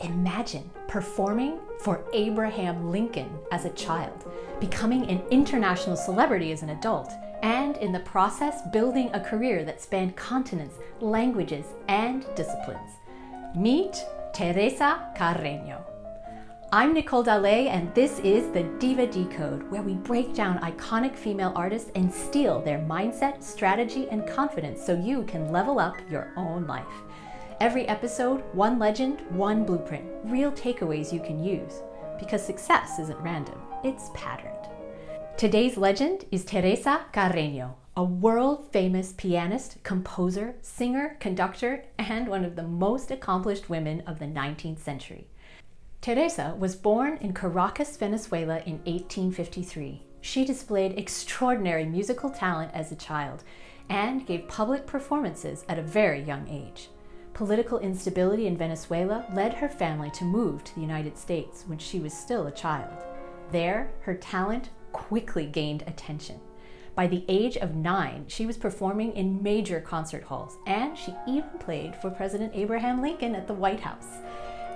Imagine performing for Abraham Lincoln as a child, becoming an international celebrity as an adult, and in the process building a career that spanned continents, languages, and disciplines. Meet Teresa Carreño. I'm Nicole Dallet, and this is the Diva Decode, where we break down iconic female artists and steal their mindset, strategy, and confidence so you can level up your own life. Every episode, one legend, one blueprint, real takeaways you can use. Because success isn't random, it's patterned. Today's legend is Teresa Carreño, a world-famous pianist, composer, singer, conductor, and one of the most accomplished women of the 19th century. Teresa was born in Caracas, Venezuela in 1853. She displayed extraordinary musical talent as a child and gave public performances at a very young age. Political instability in Venezuela led her family to move to the United States when she was still a child. There, her talent quickly gained attention. By the age of 9, she was performing in major concert halls, and she even played for President Abraham Lincoln at the White House.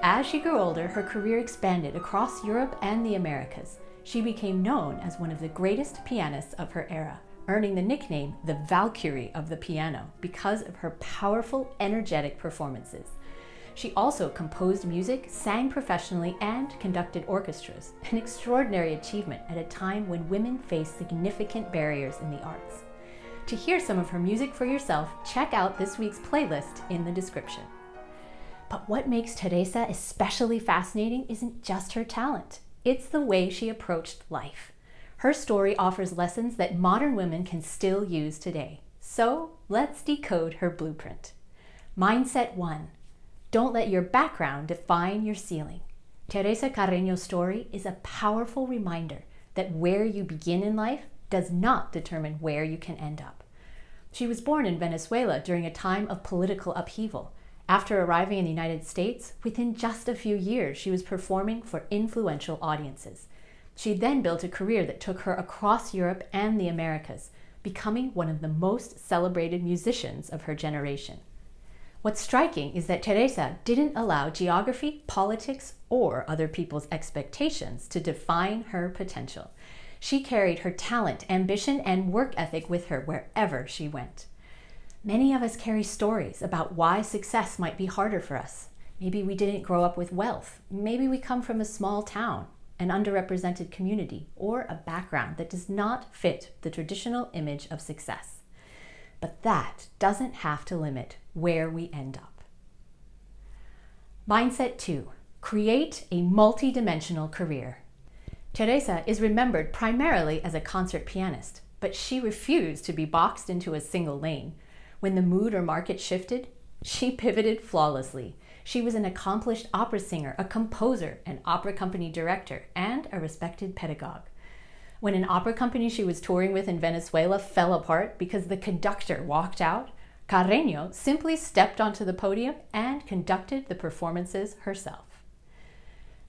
As she grew older, her career expanded across Europe and the Americas. She became known as one of the greatest pianists of her era, earning the nickname the Valkyrie of the piano because of her powerful, energetic performances. She also composed music, sang professionally, and conducted orchestras, an extraordinary achievement at a time when women faced significant barriers in the arts. To hear some of her music for yourself, check out this week's playlist in the description. But what makes Teresa especially fascinating isn't just her talent, it's the way she approached life. Her story offers lessons that modern women can still use today. So let's decode her blueprint. Mindset 1. Don't let your background define your ceiling. Teresa Carreño's story is a powerful reminder that where you begin in life does not determine where you can end up. She was born in Venezuela during a time of political upheaval. After arriving in the United States, within just a few years, she was performing for influential audiences. She then built a career that took her across Europe and the Americas, becoming one of the most celebrated musicians of her generation. What's striking is that Teresa didn't allow geography, politics, or other people's expectations to define her potential. She carried her talent, ambition, and work ethic with her wherever she went. Many of us carry stories about why success might be harder for us. Maybe we didn't grow up with wealth. Maybe we come from a small town, an underrepresented community, or a background that does not fit the traditional image of success. But that doesn't have to limit where we end up. Mindset 2. Create a multidimensional career. Teresa is remembered primarily as a concert pianist, but she refused to be boxed into a single lane. When the mood or market shifted, she pivoted flawlessly. She was an accomplished opera singer, a composer, an opera company director, and a respected pedagogue. When an opera company she was touring with in Venezuela fell apart because the conductor walked out, Carreño simply stepped onto the podium and conducted the performances herself.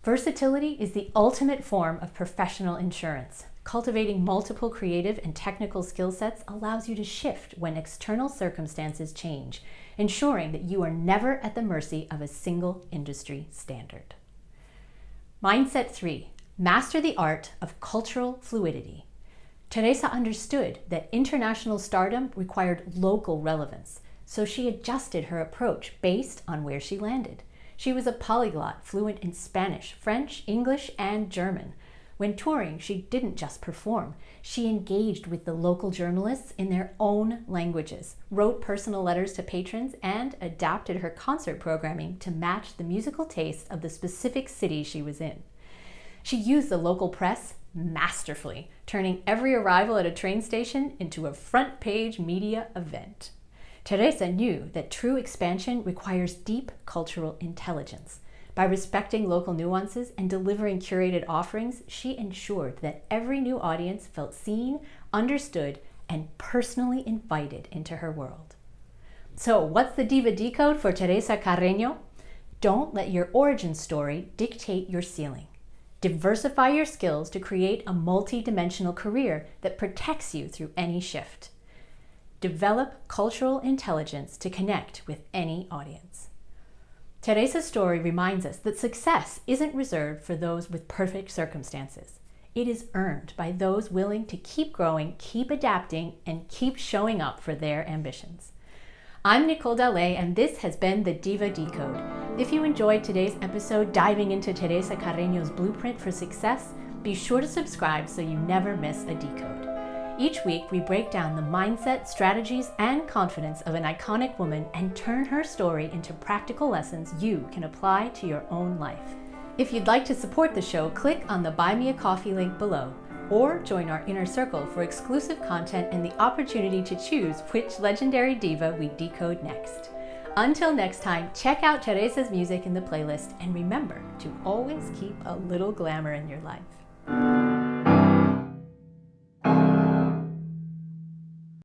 Versatility is the ultimate form of professional insurance. Cultivating multiple creative and technical skill sets allows you to shift when external circumstances change, ensuring that you are never at the mercy of a single industry standard. Mindset 3. Master the art of cultural fluidity. Teresa understood that international stardom required local relevance, so she adjusted her approach based on where she landed. She was a polyglot, fluent in Spanish, French, English, and German. When touring, she didn't just perform. She engaged with the local journalists in their own languages, wrote personal letters to patrons, and adapted her concert programming to match the musical taste of the specific city she was in. She used the local press masterfully, turning every arrival at a train station into a front-page media event. Teresa knew that true expansion requires deep cultural intelligence. By respecting local nuances and delivering curated offerings, she ensured that every new audience felt seen, understood, and personally invited into her world. So, what's the Diva Decode for Teresa Carreño? Don't let your origin story dictate your ceiling. Diversify your skills to create a multi-dimensional career that protects you through any shift. Develop cultural intelligence to connect with any audience. Teresa's story reminds us that success isn't reserved for those with perfect circumstances. It is earned by those willing to keep growing, keep adapting, and keep showing up for their ambitions. I'm Nicole Dallet, and this has been the Diva Decode. If you enjoyed today's episode diving into Teresa Carreño's blueprint for success, be sure to subscribe so you never miss a decode. Each week, we break down the mindset, strategies, and confidence of an iconic woman and turn her story into practical lessons you can apply to your own life. If you'd like to support the show, click on the Buy Me a Coffee link below, or join our inner circle for exclusive content and the opportunity to choose which legendary diva we decode next. Until next time, check out Teresa's music in the playlist, and remember to always keep a little glamour in your life.